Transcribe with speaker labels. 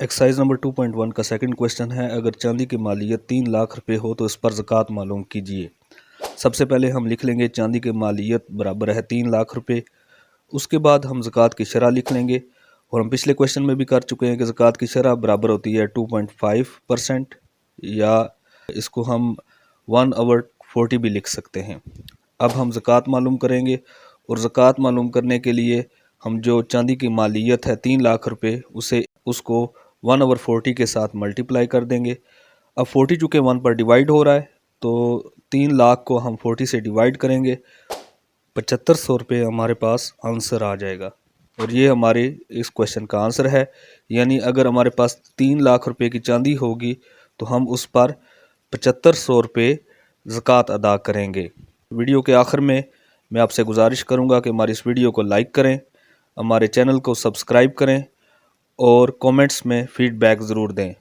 Speaker 1: Exercise number 2.1 का second question है, अगर चांदी की मालियत 3 लाख रुपए हो तो इस पर ज़कात मालूम कीजिए। सबसे पहले हम लिख लेंगे चांदी की मालियत बराबर है 3 लाख रुपए। उसके बाद हम ज़कात की शरह लिख लेंगे, और हम पिछले क्वेश्चन में भी कर चुके हैं कि ज़कात की शरह बराबर होती है 2.5%, या इसको हम 1/40 भी लिख सकते हैं। अब हम ज़कात मालूम करेंगे, और ज़कात मालूम करने के लिए हम जो चांदी की मालियत है 3 लाख रुपए उसको 1/40 के साथ मल्टीप्लाई कर देंगे। अब 40 चूँकि 1 पर डिवाइड हो रहा है, तो 3 लाख को हम 40 से डिवाइड करेंगे, 7500 रुपये हमारे पास आंसर आ जाएगा। और ये हमारे इस क्वेश्चन का आंसर है। यानी अगर हमारे पास 3 लाख रुपए की चांदी होगी तो हम उस पर 7500 रुपये ज़कात अदा करेंगे। वीडियो के आखिर में मैं आपसे गुजारिश करूंगा कि हमारी इस वीडियो को लाइक करें, हमारे चैनल को सब्सक्राइब करें और कमेंट्स में फ़ीडबैक ज़रूर दें।